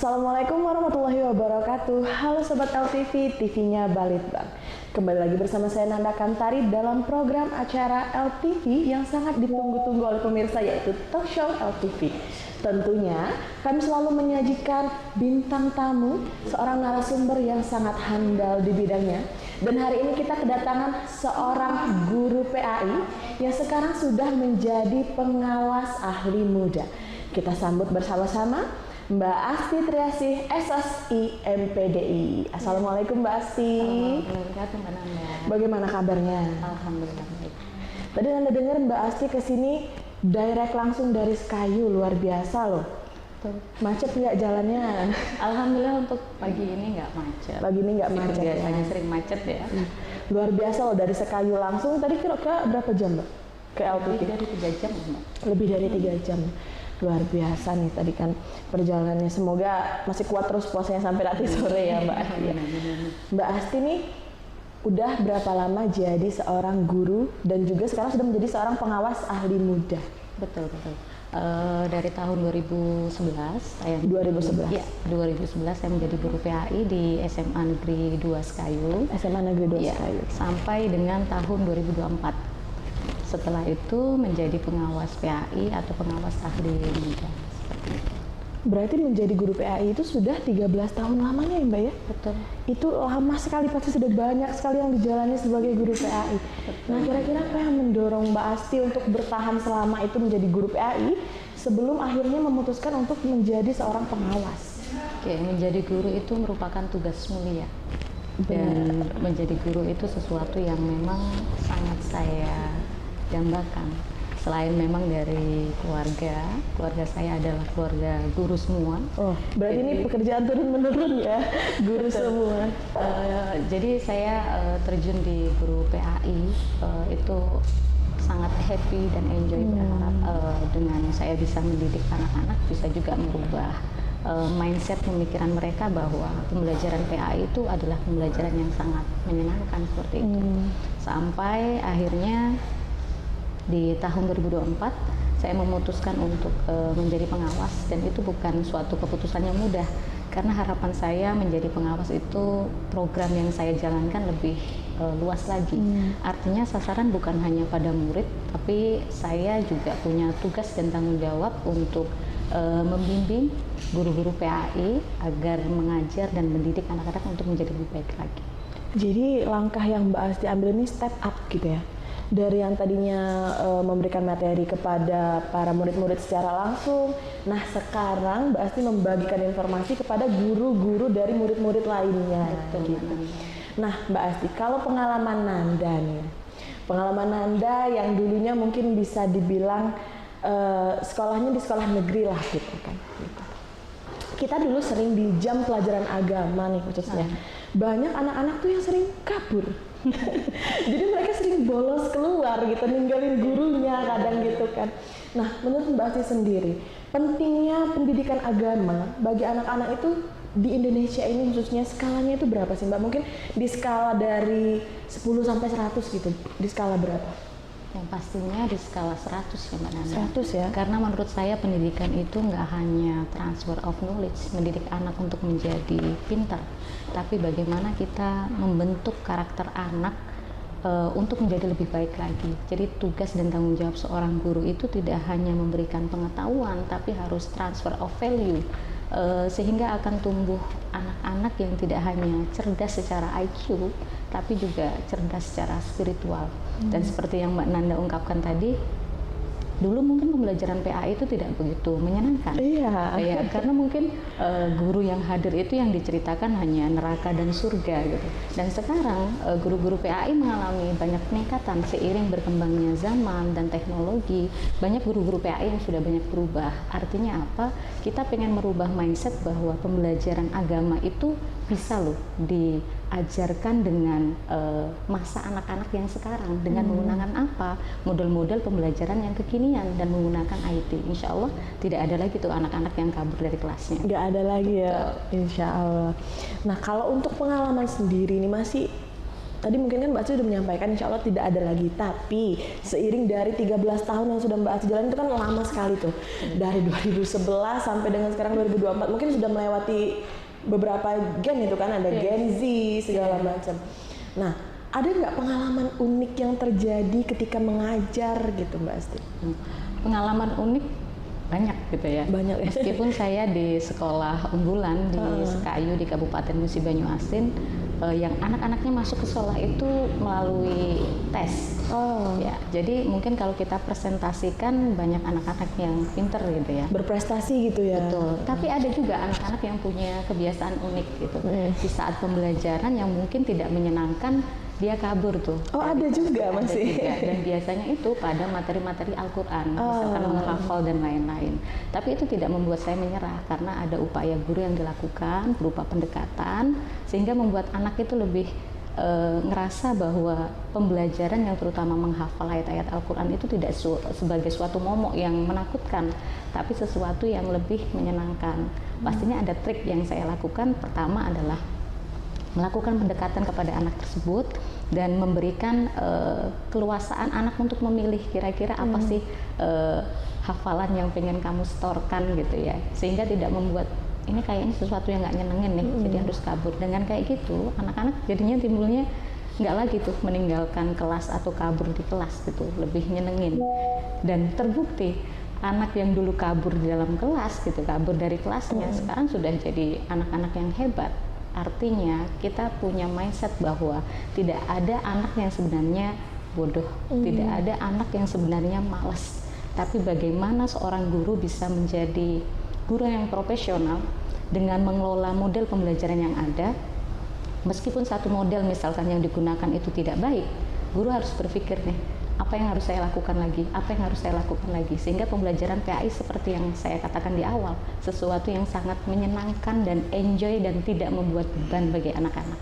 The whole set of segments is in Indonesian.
Assalamualaikum warahmatullahi wabarakatuh. Halo Sobat LTV, TV-nya Balitbang. Kembali lagi bersama saya Nanda Kantari dalam program acara LTV yang sangat ditunggu-tunggu oleh pemirsa, yaitu Talk Show LTV. Tentunya kami selalu menyajikan bintang tamu, seorang narasumber yang sangat handal di bidangnya. Dan hari ini kita kedatangan seorang guru PAI yang sekarang sudah menjadi pengawas ahli muda. Kita sambut bersama-sama Mbak Asti Triasih, SSI MPDI. Assalamualaikum Mbak Asti. Assalamualaikum Mbak Nanda. Bagaimana kabarnya? Alhamdulillah baik. Tadi Nanda dengar Mbak Asti kesini direct langsung dari Sekayu, luar biasa loh. Betul. Macet nggak jalannya? Alhamdulillah untuk pagi ini nggak macet. Pagi ini nggak macet ya? Biasanya sering macet ya. Luar biasa loh, dari Sekayu langsung. Tadi kira-kira berapa jam Mbak? Ke LTV? Lebih dari 3 jam Mbak. Lebih dari 3 jam. Luar biasa nih tadi kan perjalanannya. Semoga masih kuat terus puasanya sampai nanti sore ya Mbak Asti. Mbak Asti nih udah berapa lama jadi seorang guru dan juga sekarang sudah menjadi seorang pengawas ahli muda? Betul. Dari tahun 2011 saya 2011. Ya, 2011 saya menjadi guru PAI di SMA Negeri 2 Sekayu. SMA Negeri 2 Ya, Sekayu. sampai dengan tahun 2024. Setelah itu menjadi pengawas PAI atau pengawas ahli muda. Berarti menjadi guru PAI itu sudah 13 tahun lamanya ya Mbak ya? Betul. Itu lama sekali, pasti sudah banyak sekali yang dijalani sebagai guru PAI. Nah, kira-kira apa yang mendorong Mbak Asti untuk bertahan selama itu menjadi guru PAI sebelum akhirnya memutuskan untuk menjadi seorang pengawas? Oke, menjadi guru itu merupakan tugas mulia. Dan menjadi guru itu sesuatu yang memang sangat saya dambakan. Selain memang dari keluarga saya adalah keluarga guru semua. Oh, berarti ini pekerjaan turun-menurun ya, guru semua. Jadi saya terjun di guru PAI itu sangat happy dan enjoy, berharap dengan saya bisa mendidik anak-anak, bisa juga merubah mindset pemikiran mereka bahwa pembelajaran PAI itu adalah pembelajaran yang sangat menyenangkan seperti itu. Sampai akhirnya di tahun 2024 saya memutuskan untuk menjadi pengawas, dan itu bukan suatu keputusan yang mudah karena harapan saya menjadi pengawas itu program yang saya jalankan lebih luas lagi. Artinya sasaran bukan hanya pada murid, tapi saya juga punya tugas dan tanggung jawab untuk membimbing guru-guru PAI agar mengajar dan mendidik anak-anak untuk menjadi lebih baik lagi. Jadi langkah yang Mbak Asti ambil ini step up gitu ya? Dari yang tadinya memberikan materi kepada para murid-murid secara langsung, nah sekarang Mbak Asti membagikan informasi kepada guru-guru dari murid-murid lainnya. Betul, gitu. Nah Mbak Asti, kalau pengalaman Nanda nih, pengalaman Nanda yang dulunya mungkin bisa dibilang sekolahnya di sekolah negeri lah gitu kan. Kita dulu sering di jam pelajaran agama nih khususnya, banyak anak-anak tuh yang sering kabur. Jadi mereka sering bolos keluar gitu, ninggalin gurunya kadang gitu kan. Nah, menurut Mbak Asti sendiri, pentingnya pendidikan agama bagi anak-anak itu di Indonesia ini khususnya skalanya itu berapa sih Mbak? Mungkin di skala dari 10 sampai 100 gitu, di skala berapa? Yang pastinya di skala 100 ya Mbak Nanda. 100 ya? Karena menurut saya pendidikan itu nggak hanya transfer of knowledge, mendidik anak untuk menjadi pintar, tapi bagaimana kita membentuk karakter anak untuk menjadi lebih baik lagi. Jadi tugas dan tanggung jawab seorang guru itu tidak hanya memberikan pengetahuan, tapi harus transfer of value, sehingga akan tumbuh anak-anak yang tidak hanya cerdas secara IQ, tapi juga cerdas secara spiritual. Dan seperti yang Mbak Nanda ungkapkan tadi, dulu mungkin pembelajaran PAI itu tidak begitu menyenangkan. Iya. Ya, karena mungkin guru yang hadir itu yang diceritakan hanya neraka dan surga gitu. Dan sekarang guru-guru PAI mengalami banyak peningkatan seiring berkembangnya zaman dan teknologi. Banyak guru-guru PAI yang sudah banyak berubah. Artinya apa? Kita pengen merubah mindset bahwa pembelajaran agama itu bisa loh diajarkan dengan masa anak-anak yang sekarang dengan menggunakan apa? Model-model pembelajaran yang kekinian dan menggunakan IT. Insya Allah tidak ada lagi tuh anak-anak yang kabur dari kelasnya. Nggak ada lagi ya, insya Allah. Nah kalau untuk pengalaman sendiri ini masih Tadi mungkin kan Mbak Asti sudah menyampaikan insya Allah tidak ada lagi, tapi seiring dari 13 tahun yang sudah Mbak Asti jalan itu kan lama sekali tuh. Dari 2011 sampai dengan sekarang 2024 mungkin sudah melewati beberapa gen itu kan, ada Gen Z segala macam. Nah, ada nggak pengalaman unik yang terjadi ketika mengajar gitu Mbak Asti? Pengalaman unik banyak gitu ya. Banyak ya. Meskipun saya di sekolah unggulan di Sekayu di Kabupaten Musi Banyuasin, yang anak-anaknya masuk ke sekolah itu melalui tes. Ya, jadi mungkin kalau kita presentasikan banyak anak-anak yang pinter gitu ya. Berprestasi gitu ya. Betul. Tapi ada juga anak-anak yang punya kebiasaan unik gitu. Di saat pembelajaran yang mungkin tidak menyenangkan, dia kabur tuh. Oh, ada juga masih. Dan biasanya itu pada materi-materi Al-Quran, misalkan menghafal dan lain-lain. Tapi itu tidak membuat saya menyerah, karena ada upaya guru yang dilakukan berupa pendekatan, sehingga membuat anak itu lebih ngerasa bahwa pembelajaran yang terutama menghafal ayat-ayat Al-Quran itu tidak sebagai suatu momok yang menakutkan, tapi sesuatu yang lebih menyenangkan. Pastinya ada trik yang saya lakukan. Pertama adalah melakukan pendekatan kepada anak tersebut dan memberikan keluasaan anak untuk memilih kira-kira apa sih hafalan yang pengen kamu setorkan gitu ya, sehingga tidak membuat ini kayaknya sesuatu yang nggak nyenengin nih, jadi harus kabur. Dengan kayak gitu anak-anak jadinya timbulnya nggak lagi tuh meninggalkan kelas atau kabur di kelas gitu, lebih nyenengin. Dan terbukti anak yang dulu kabur di dalam kelas gitu, kabur dari kelasnya, sekarang sudah jadi anak-anak yang hebat. Artinya kita punya mindset bahwa tidak ada anak yang sebenarnya bodoh, tidak ada anak yang sebenarnya malas. Tapi bagaimana seorang guru bisa menjadi guru yang profesional dengan mengelola model pembelajaran yang ada. Meskipun satu model misalkan yang digunakan itu tidak baik, guru harus berpikir nih, apa yang harus saya lakukan lagi, apa yang harus saya lakukan lagi, sehingga pembelajaran PAI seperti yang saya katakan di awal, sesuatu yang sangat menyenangkan dan enjoy dan tidak membuat beban bagi anak-anak.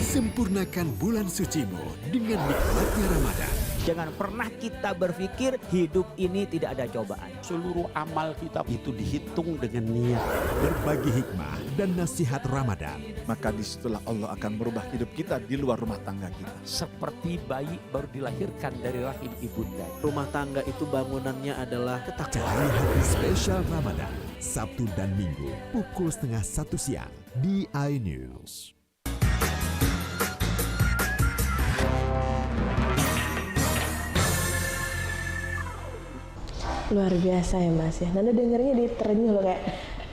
Sempurnakan bulan sucimu dengan nikmatnya Ramadan. Jangan pernah kita berpikir hidup ini tidak ada cobaan. Seluruh amal kita itu dihitung dengan niat. Berbagi hikmah dan nasihat Ramadan. Maka disitulah Allah akan merubah hidup kita di luar rumah tangga kita. Seperti bayi baru dilahirkan dari rahim ibunda. Rumah tangga itu bangunannya adalah ketakwaan. Cari hati spesial Ramadan, Sabtu dan Minggu, pukul 12:30 siang di iNews. Luar biasa ya Mas ya. Nanda dengernya di terenyuh loh, kayak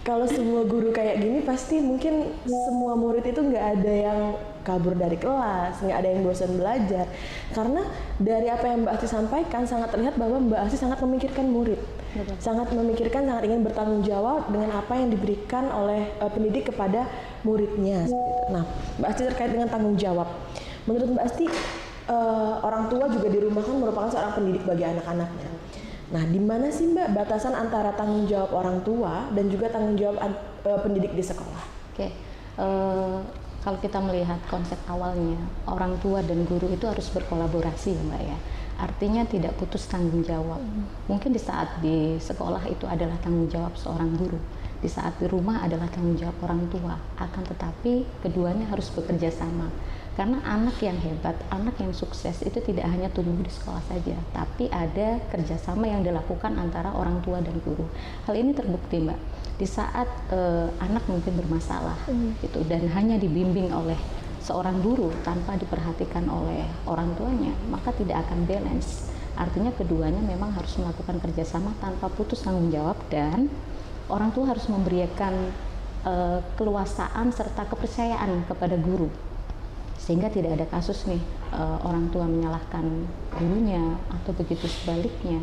kalau semua guru kayak gini pasti mungkin semua murid itu nggak ada yang kabur dari kelas, nggak ada yang bosan belajar. Karena dari apa yang Mbak Asti sampaikan sangat terlihat bahwa Mbak Asti sangat memikirkan murid. Betul. Sangat memikirkan, sangat ingin bertanggung jawab dengan apa yang diberikan oleh pendidik kepada muridnya. Nah, Mbak Asti terkait dengan tanggung jawab. Menurut Mbak Asti, orang tua juga di rumah kan merupakan seorang pendidik bagi anak-anaknya. Nah, di mana sih Mbak batasan antara tanggung jawab orang tua dan juga tanggung jawab pendidik di sekolah? Oke, kalau kita melihat konsep awalnya, orang tua dan guru itu harus berkolaborasi ya Mbak ya. Artinya tidak putus tanggung jawab. Mungkin di saat di sekolah itu adalah tanggung jawab seorang guru, di saat di rumah adalah tanggung jawab orang tua. Akan tetapi keduanya harus bekerja sama. Karena anak yang hebat, anak yang sukses itu tidak hanya tumbuh di sekolah saja, tapi ada kerjasama yang dilakukan antara orang tua dan guru. Hal ini terbukti Mbak, di saat anak mungkin bermasalah gitu, dan hanya dibimbing oleh seorang guru tanpa diperhatikan oleh orang tuanya, maka tidak akan balance. Artinya keduanya memang harus melakukan kerjasama tanpa putus tanggung jawab, dan orang tua harus memberikan keluasaan serta kepercayaan kepada guru. Sehingga tidak ada kasus nih orang tua menyalahkan gurunya atau begitu sebaliknya.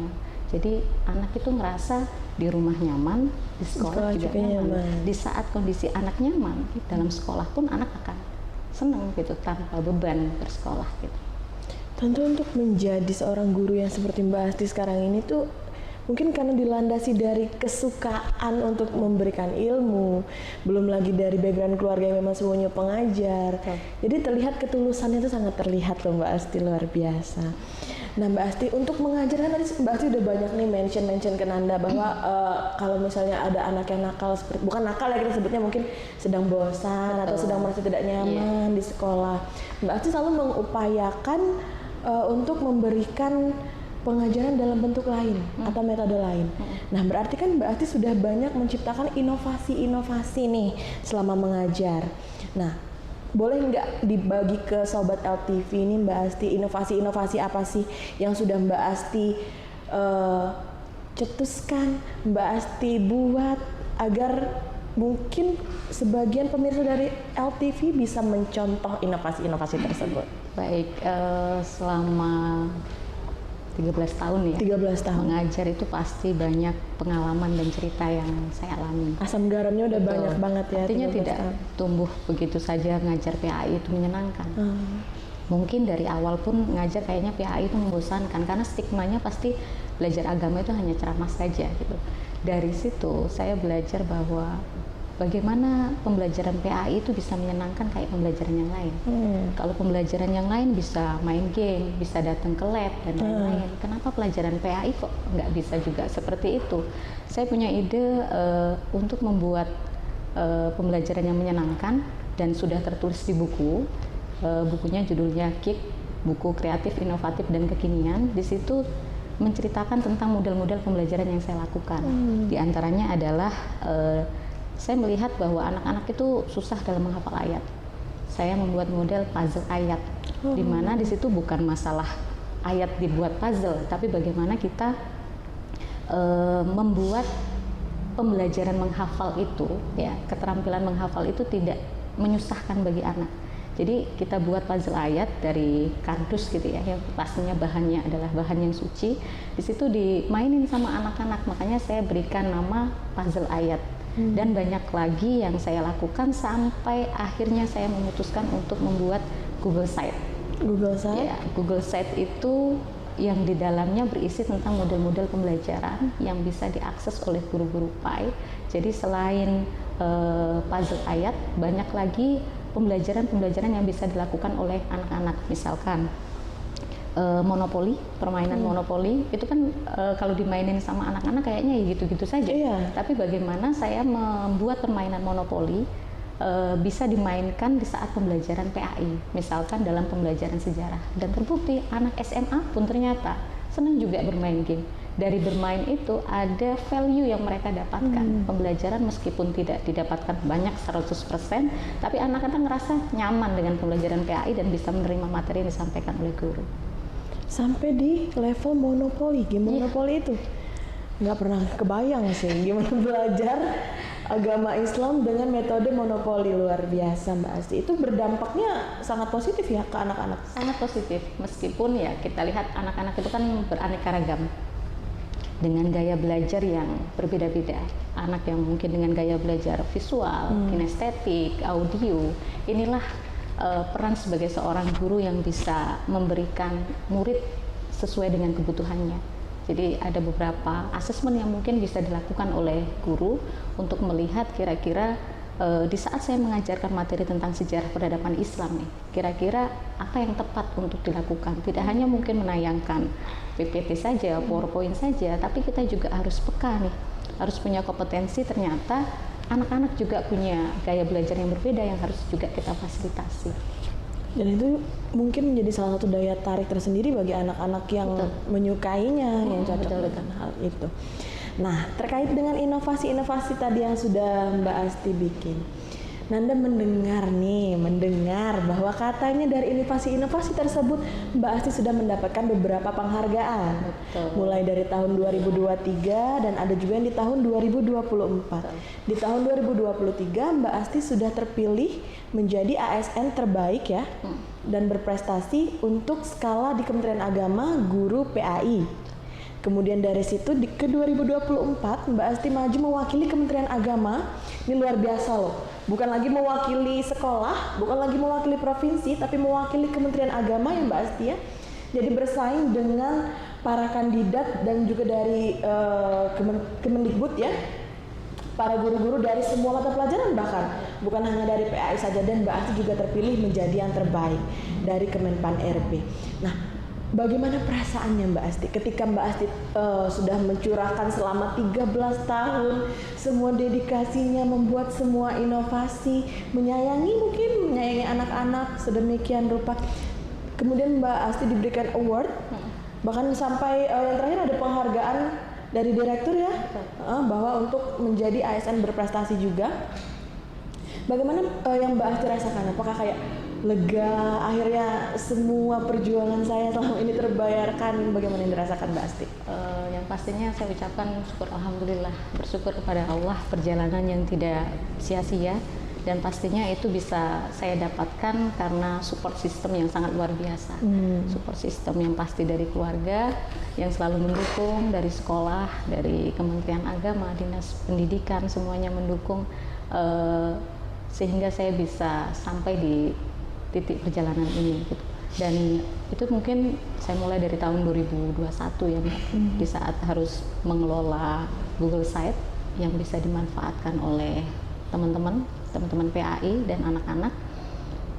Jadi anak itu ngerasa di rumah nyaman, di sekolah juga nyaman. Di saat kondisi anak nyaman, dalam sekolah pun anak akan senang gitu tanpa beban bersekolah gitu. Tentu untuk menjadi seorang guru yang seperti Mbak Asti sekarang ini tuh mungkin karena dilandasi dari kesukaan untuk memberikan ilmu, belum lagi dari background keluarga yang memang semuanya pengajar. Jadi terlihat ketulusannya itu sangat terlihat loh Mbak Asti, luar biasa. Nah Mbak Asti, untuk mengajar kan tadi Mbak Asti udah banyak nih mention ke Nanda bahwa kalau misalnya ada anak yang nakal, bukan nakal ya kita sebutnya, mungkin sedang bosan atau sedang merasa tidak nyaman di sekolah, Mbak Asti selalu mengupayakan untuk memberikan pengajaran dalam bentuk lain atau metode lain. Nah berarti kan Mbak Asti sudah banyak menciptakan inovasi-inovasi nih selama mengajar. Nah boleh nggak dibagi ke Sobat LTV ini Mbak Asti, inovasi-inovasi apa sih yang sudah Mbak Asti cetuskan, Mbak Asti buat agar mungkin sebagian pemirsa dari LTV bisa mencontoh inovasi-inovasi tersebut? Baik, selama 13 tahun ya 13 tahun mengajar itu pasti banyak pengalaman dan cerita yang saya alami. Asam garamnya udah banyak banget ya. Artinya tidak tumbuh begitu saja ngajar PAI itu menyenangkan. Mungkin dari awal pun ngajar kayaknya PAI itu membosankan karena stigmanya pasti belajar agama itu hanya ceramah saja gitu. Dari situ saya belajar bahwa bagaimana pembelajaran PAI itu bisa menyenangkan kayak pembelajaran yang lain. Kalau pembelajaran yang lain bisa main game, bisa datang ke lab dan lain-lain. Kenapa pelajaran PAI kok nggak bisa juga seperti itu? Saya punya ide untuk membuat pembelajaran yang menyenangkan dan sudah tertulis di buku. Bukunya judulnya KIK, buku kreatif, inovatif dan kekinian. Di situ menceritakan tentang model-model pembelajaran yang saya lakukan. Di antaranya adalah saya melihat bahwa anak-anak itu susah dalam menghafal ayat. Saya membuat model puzzle ayat, di mana di situ bukan masalah ayat dibuat puzzle, tapi bagaimana kita membuat pembelajaran menghafal itu, ya, keterampilan menghafal itu tidak menyusahkan bagi anak. Jadi kita buat puzzle ayat dari kardus gitu ya, yang pastinya bahannya adalah bahan yang suci. Di situ dimainin sama anak-anak, makanya saya berikan nama puzzle ayat. Dan banyak lagi yang saya lakukan sampai akhirnya saya memutuskan untuk membuat Google Site. Google Site? Ya, Google Site itu yang di dalamnya berisi tentang model-model pembelajaran yang bisa diakses oleh guru-guru PAI. Jadi selain puzzle ayat, banyak lagi pembelajaran-pembelajaran yang bisa dilakukan oleh anak-anak. Misalkan monopoli, permainan monopoli itu kan kalau dimainin sama anak-anak kayaknya ya gitu-gitu saja. Tapi bagaimana saya membuat permainan monopoli bisa dimainkan di saat pembelajaran PAI, misalkan dalam pembelajaran sejarah, dan terbukti anak SMA pun ternyata senang juga bermain game. Dari bermain itu ada value yang mereka dapatkan. Pembelajaran meskipun tidak didapatkan banyak 100%, tapi anak-anak ngerasa nyaman dengan pembelajaran PAI dan bisa menerima materi yang disampaikan oleh guru. Sampai di level monopoli, game monopoli itu nggak pernah kebayang sih gimana belajar agama Islam dengan metode monopoli. Luar biasa Mbak Asti. Itu berdampaknya sangat positif ya ke anak-anak? Sangat positif, meskipun ya kita lihat anak-anak itu kan beraneka ragam dengan gaya belajar yang berbeda-beda. Anak yang mungkin dengan gaya belajar visual, kinestetik, audio, inilah peran sebagai seorang guru yang bisa memberikan murid sesuai dengan kebutuhannya. Jadi ada beberapa asesmen yang mungkin bisa dilakukan oleh guru untuk melihat kira-kira di saat saya mengajarkan materi tentang sejarah peradaban Islam nih, kira-kira apa yang tepat untuk dilakukan. Tidak hanya mungkin menayangkan PPT saja, PowerPoint saja, tapi kita juga harus peka nih, harus punya kompetensi. Ternyata anak-anak juga punya gaya belajar yang berbeda yang harus juga kita fasilitasi. Dan itu mungkin menjadi salah satu daya tarik tersendiri bagi anak-anak yang menyukainya, yang cocok dengan hal itu. Nah, terkait dengan inovasi-inovasi tadi yang sudah Mbak Asti bikin, Nanda mendengar bahwa katanya dari inovasi-inovasi tersebut Mbak Asti sudah mendapatkan beberapa penghargaan. Mulai dari tahun 2023 dan ada juga yang di tahun 2024. Di tahun 2023 Mbak Asti sudah terpilih menjadi ASN terbaik ya, dan berprestasi untuk skala di Kementerian Agama Guru PAI. Kemudian dari situ ke 2024 Mbak Asti maju mewakili Kementerian Agama. Ini luar biasa loh. Bukan lagi mewakili sekolah, bukan lagi mewakili provinsi, tapi mewakili Kementerian Agama ya Mbak Asti ya. Jadi bersaing dengan para kandidat dan juga dari Kemendikbud ya. Para guru-guru dari semua mata pelajaran, bahkan bukan hanya dari PAI saja, dan Mbak Asti juga terpilih menjadi yang terbaik dari Kemenpan RB. Nah, Bagaimana perasaannya Mbak Asti ketika Mbak Asti sudah mencurahkan selama 13 tahun semua dedikasinya, membuat semua inovasi, menyayangi anak-anak sedemikian rupa. Kemudian Mbak Asti diberikan award, bahkan sampai yang terakhir ada penghargaan dari direktur ya, bahwa untuk menjadi ASN berprestasi juga. Bagaimana yang Mbak Asti rasakan? Apakah kayak lega, akhirnya semua perjuangan saya selama ini terbayarkan? Bagaimana yang dirasakan Mbak Asti? Yang pastinya saya ucapkan syukur alhamdulillah, bersyukur kepada Allah perjalanan yang tidak sia-sia, dan pastinya itu bisa saya dapatkan karena support system yang sangat luar biasa. Support system yang pasti dari keluarga yang selalu mendukung, dari sekolah, dari Kementerian Agama, Dinas Pendidikan, semuanya mendukung, sehingga saya bisa sampai di titik perjalanan ini gitu. Dan itu mungkin saya mulai dari tahun 2021 ya Mbak, di saat harus mengelola Google Site yang bisa dimanfaatkan oleh teman-teman PAI dan anak-anak,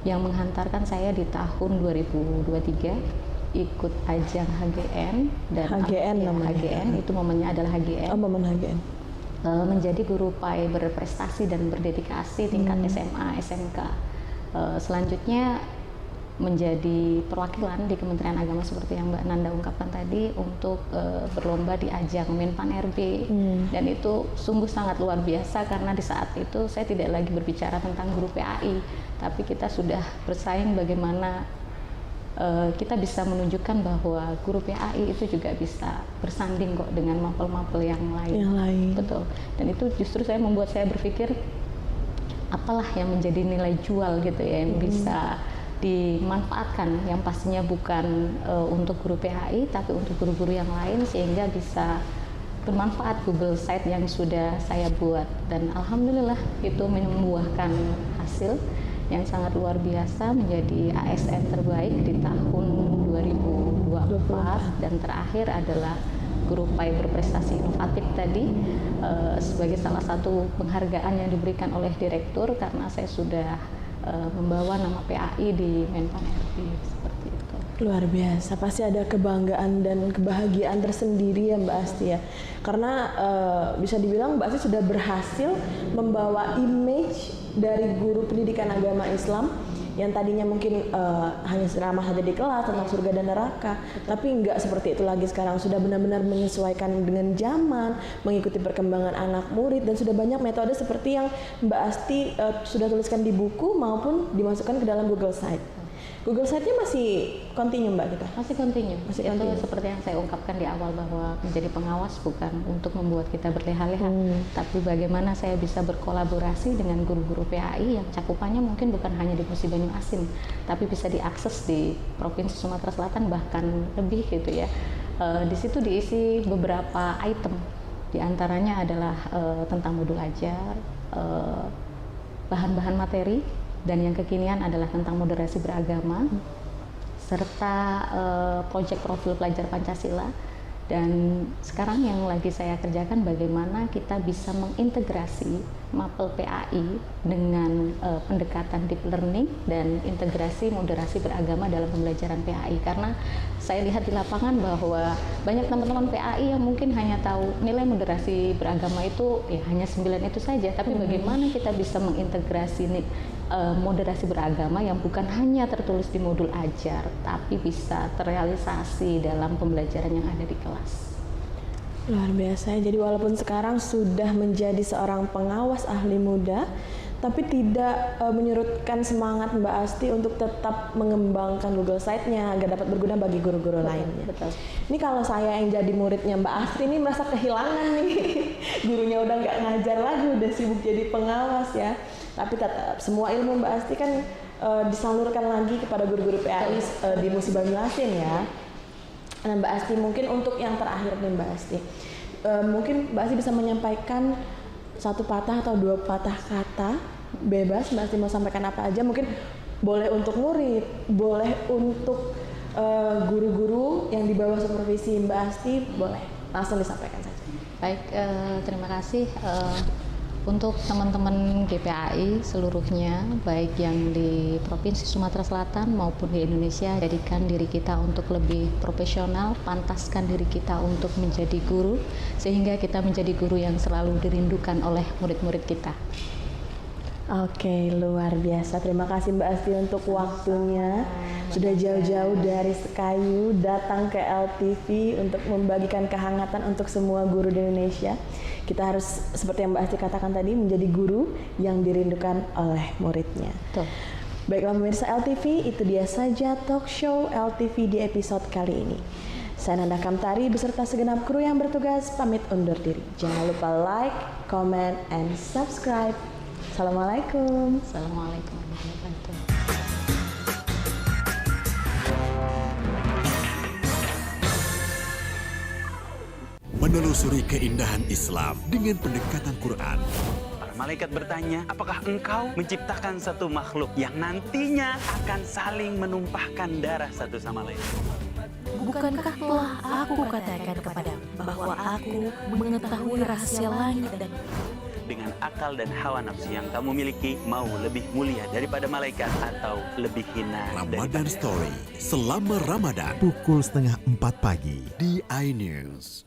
yang menghantarkan saya di tahun 2023 ikut ajang HGN, dan HGN namanya. HGN itu momennya adalah HGN. Momen HGN. Menjadi guru PAI berprestasi dan berdedikasi tingkat SMA, SMK. Selanjutnya menjadi perwakilan di Kementerian Agama seperti yang Mbak Nanda ungkapkan tadi, untuk berlomba di ajang Menpan RB. Dan itu sungguh sangat luar biasa karena di saat itu saya tidak lagi berbicara tentang guru PAI, tapi kita sudah bersaing bagaimana kita bisa menunjukkan bahwa guru PAI itu juga bisa bersanding kok dengan mapel-mapel yang lain. Betul. Dan itu justru membuat saya berpikir, apalah yang menjadi nilai jual gitu ya, yang bisa dimanfaatkan, yang pastinya bukan untuk guru PAI tapi untuk guru-guru yang lain, sehingga bisa bermanfaat Google Site yang sudah saya buat. Dan alhamdulillah itu membuahkan hasil yang sangat luar biasa, menjadi ASN terbaik di tahun 2024, dan terakhir adalah guru PAI berprestasi inovatif tadi, sebagai salah satu penghargaan yang diberikan oleh direktur karena saya sudah membawa nama PAI di Menpan RB, seperti itu. Luar biasa, pasti ada kebanggaan dan kebahagiaan tersendiri ya Mbak Asti ya, karena bisa dibilang Mbak Asti sudah berhasil membawa image dari guru pendidikan agama Islam yang tadinya mungkin hanya ceramah saja di kelas tentang surga dan neraka, tapi nggak seperti itu lagi sekarang. Sudah benar-benar menyesuaikan dengan zaman, mengikuti perkembangan anak murid, dan sudah banyak metode seperti yang Mbak Asti sudah tuliskan di buku maupun dimasukkan ke dalam Google Site. Google Site-nya masih continue Mbak kita? Masih continue. Masih itu continue. seperti yang saya ungkapkan di awal, bahwa menjadi pengawas bukan untuk membuat kita berleha-leha, tapi bagaimana saya bisa berkolaborasi dengan guru-guru PAI yang cakupannya mungkin bukan hanya di Musi Banyuasin, tapi bisa diakses di Provinsi Sumatera Selatan bahkan lebih gitu ya. Di situ diisi beberapa item, di antaranya adalah tentang modul ajar, bahan-bahan materi, dan yang kekinian adalah tentang moderasi beragama, serta proyek profil pelajar Pancasila. Dan sekarang yang lagi saya kerjakan, bagaimana kita bisa mengintegrasi mapel PAI dengan pendekatan deep learning dan integrasi moderasi beragama dalam pembelajaran PAI. Karena saya lihat di lapangan bahwa banyak teman-teman PAI yang mungkin hanya tahu nilai moderasi beragama itu ya hanya 9 itu saja, tapi bagaimana kita bisa mengintegrasi moderasi beragama yang bukan hanya tertulis di modul ajar, tapi bisa terrealisasi dalam pembelajaran yang ada di kelas. Luar biasa. Jadi walaupun sekarang sudah menjadi seorang pengawas ahli muda, tapi tidak menyurutkan semangat Mbak Asti untuk tetap mengembangkan Google Site-nya agar dapat berguna bagi guru-guru lainnya. Betul. Ini kalau saya yang jadi muridnya Mbak Asti ini merasa kehilangan nih. Gurunya udah nggak ngajar lagi, udah sibuk jadi pengawas ya. Tapi tetap semua ilmu Mbak Asti kan disalurkan lagi kepada guru-guru PAI di Musi Banyuasin ya. Nah Mbak Asti, mungkin untuk yang terakhir nih Mbak Asti, mungkin Mbak Asti bisa menyampaikan satu patah atau dua patah kata, bebas Mbak Asti mau sampaikan apa aja, mungkin boleh untuk murid, boleh untuk guru-guru yang di bawah supervisi Mbak Asti, boleh langsung disampaikan saja. Baik, terima kasih. Untuk teman-teman GPAI seluruhnya, baik yang di Provinsi Sumatera Selatan maupun di Indonesia, jadikan diri kita untuk lebih profesional, pantaskan diri kita untuk menjadi guru, sehingga kita menjadi guru yang selalu dirindukan oleh murid-murid kita. Oke, luar biasa. Terima kasih Mbak Asti untuk waktunya. Sudah jauh-jauh dari Sekayu datang ke LTV untuk membagikan kehangatan untuk semua guru di Indonesia. Kita harus, seperti yang Mbak Asti katakan tadi, menjadi guru yang dirindukan oleh muridnya. Tuh. Baiklah pemirsa LTV, itu dia saja talk show LTV di episode kali ini. Saya Nanda Kamtari beserta segenap kru yang bertugas pamit undur diri. Jangan lupa like, comment, and subscribe. Assalamualaikum. Assalamualaikum warahmatullahi wabarakatuh. Menelusuri keindahan Islam dengan pendekatan Quran. Para malaikat bertanya, apakah engkau menciptakan satu makhluk yang nantinya akan saling menumpahkan darah satu sama lain? Bukankah telah aku katakan kepadamu bahwa aku mengetahui rahasia langit dan Dengan akal dan hawa nafsu yang kamu miliki, mau lebih mulia daripada malaikat atau lebih hina Ramadan Story selama Ramadan pukul 3:30 pagi di iNews.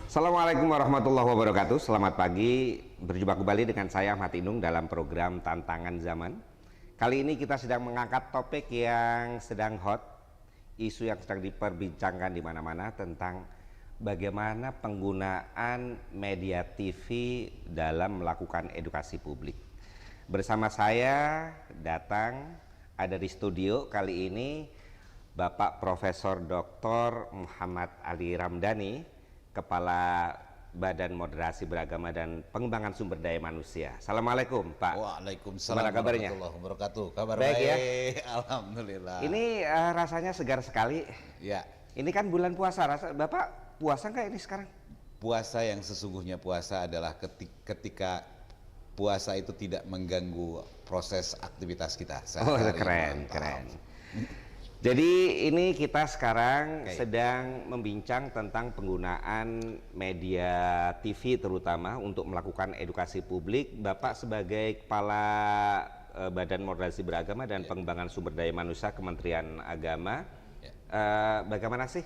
Assalamualaikum warahmatullahi wabarakatuh. Selamat pagi, berjumpa kembali dengan saya Ahmad Indung dalam program Tantangan Zaman. Kali ini kita sedang mengangkat topik yang sedang hot, isu yang sedang diperbincangkan di mana-mana tentang bagaimana penggunaan media TV dalam melakukan edukasi publik. Bersama saya datang ada di studio kali ini Bapak Profesor Dr. Muhammad Ali Ramdhani, Kepala Badan Moderasi Beragama dan Pengembangan Sumber Daya Manusia. Assalamualaikum Pak. Waalaikumsalam Gimana kabarnya? warahmatullahi wabarakatuh. Kabar Baik, baik, ya? Alhamdulillah. Ini rasanya segar sekali. Ya, Ini kan bulan puasa. Bapak puasa nggak ini sekarang? puasa yang sesungguhnya puasa adalah ketika puasa itu tidak mengganggu proses aktivitas kita. Oh, sehari-hari. keren, Mantap. keren. Jadi ini kita sekarang sedang membincang tentang penggunaan media TV terutama untuk melakukan edukasi publik. Bapak sebagai Kepala Badan Moderasi Beragama dan Pengembangan Sumber Daya Manusia Kementerian Agama, bagaimana sih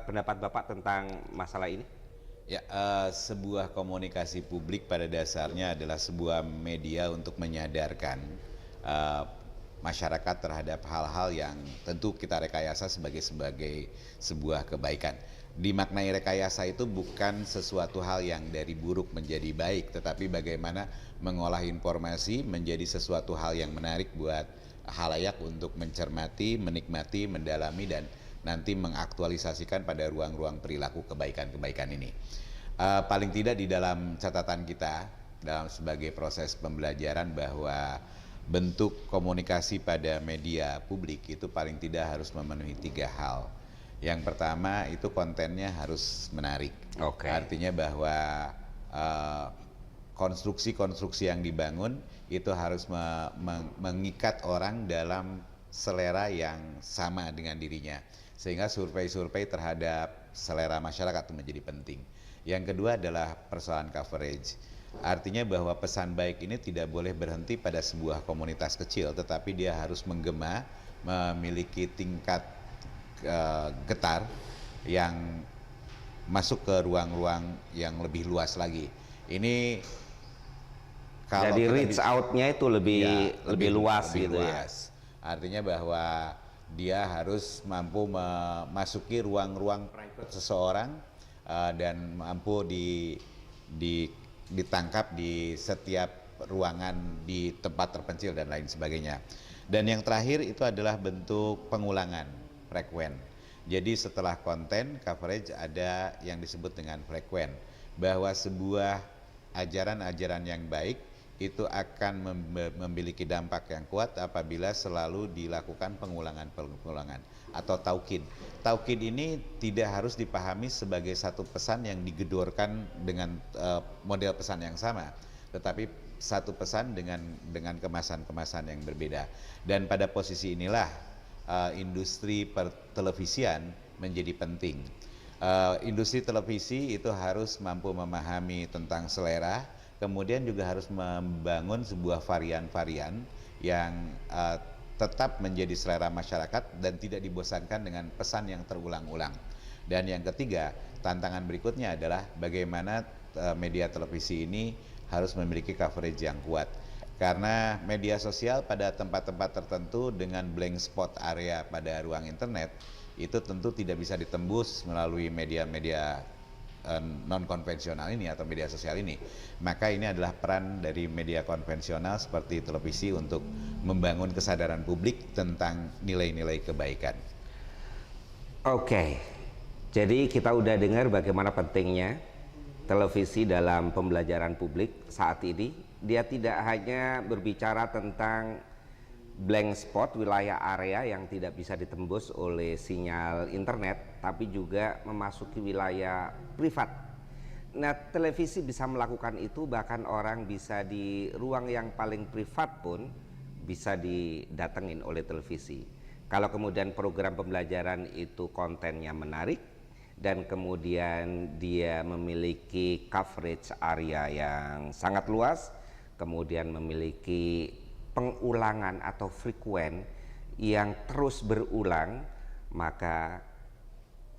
pendapat Bapak tentang masalah ini? Ya, sebuah komunikasi publik pada dasarnya adalah sebuah media untuk menyadarkan masyarakat terhadap hal-hal yang tentu kita rekayasa sebagai sebuah kebaikan. Dimaknai rekayasa itu bukan sesuatu hal yang dari buruk menjadi baik, tetapi bagaimana mengolah informasi menjadi sesuatu hal yang menarik buat halayak untuk mencermati, menikmati, mendalami, dan nanti mengaktualisasikan pada ruang-ruang perilaku kebaikan-kebaikan ini. Paling tidak di dalam catatan kita dalam sebagai proses pembelajaran bahwa bentuk komunikasi pada media publik itu paling tidak harus memenuhi 3 hal. Yang pertama itu kontennya harus menarik. Oke. Artinya bahwa konstruksi-konstruksi yang dibangun itu harus mengikat orang dalam selera yang sama dengan dirinya. Sehingga survei-survei terhadap selera masyarakat itu menjadi penting. Yang kedua adalah persoalan coverage. Artinya bahwa pesan baik ini tidak boleh berhenti pada sebuah komunitas kecil, tetapi dia harus menggema, memiliki tingkat getar yang masuk ke ruang-ruang yang lebih luas lagi. Ini kalau jadi reach out-nya itu lebih luas gitu ya. Artinya bahwa dia harus mampu memasuki ruang-ruang private seseorang dan mampu ditangkap di setiap ruangan di tempat terpencil dan lain sebagainya. Dan yang terakhir itu adalah bentuk pengulangan frekuen. Jadi setelah konten coverage ada yang disebut dengan frekuen, bahwa sebuah ajaran-ajaran yang baik itu akan memiliki dampak yang kuat apabila selalu dilakukan pengulangan atau taukid. Taukid ini tidak harus dipahami sebagai satu pesan yang digedorkan dengan model pesan yang sama, tetapi satu pesan dengan kemasan-kemasan yang berbeda. Dan pada posisi inilah industri pertelevisian menjadi penting. Industri televisi itu harus mampu memahami tentang selera, kemudian juga harus membangun sebuah varian-varian yang tetap menjadi selera masyarakat dan tidak dibosankan dengan pesan yang terulang-ulang. Dan yang ketiga, tantangan berikutnya adalah bagaimana media televisi ini harus memiliki coverage yang kuat. Karena media sosial pada tempat-tempat tertentu dengan blank spot area pada ruang internet itu tentu tidak bisa ditembus melalui media-media non-konvensional ini atau media sosial ini. Maka ini adalah peran dari media konvensional seperti televisi untuk membangun kesadaran publik tentang nilai-nilai kebaikan. Oke, jadi kita udah dengar bagaimana pentingnya televisi dalam pembelajaran publik saat ini. Dia tidak hanya berbicara tentang blank spot, wilayah area yang tidak bisa ditembus oleh sinyal internet, tapi juga memasuki wilayah privat. Nah, televisi bisa melakukan itu, bahkan orang bisa di ruang yang paling privat pun bisa didatengin oleh televisi. Kalau kemudian program pembelajaran itu kontennya menarik dan kemudian dia memiliki coverage area yang sangat luas, kemudian memiliki pengulangan atau frekuen yang terus berulang, maka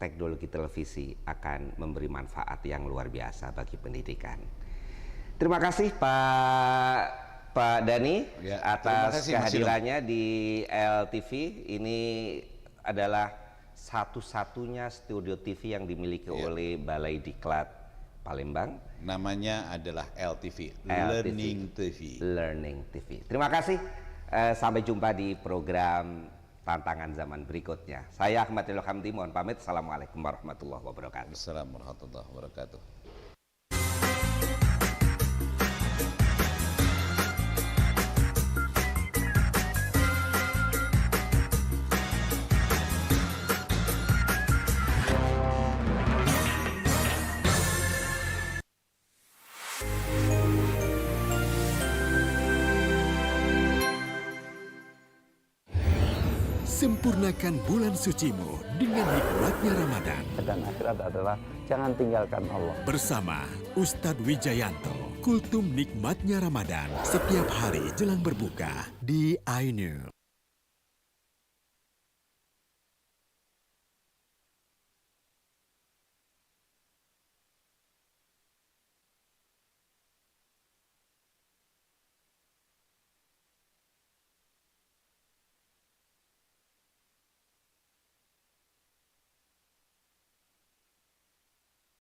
teknologi televisi akan memberi manfaat yang luar biasa bagi pendidikan. Terima kasih Pak Dhani atas kehadirannya di LTV. Ini adalah satu-satunya studio TV yang dimiliki oleh Balai Diklat Palembang. Namanya adalah LTV, Learning TV. Learning TV. Terima kasih. Sampai jumpa di program Tantangan Zaman berikutnya. Saya Ahmad Hamdi, mohon pamit. Assalamualaikum warahmatullahi wabarakatuh. Assalamualaikum warahmatullahi wabarakatuh. Sempurnakan bulan sucimu dengan nikmatnya Ramadan. Dan akhirat adalah jangan tinggalkan Allah. Bersama Ustadz Wijayanto, kultum nikmatnya Ramadan setiap hari jelang berbuka di iNews.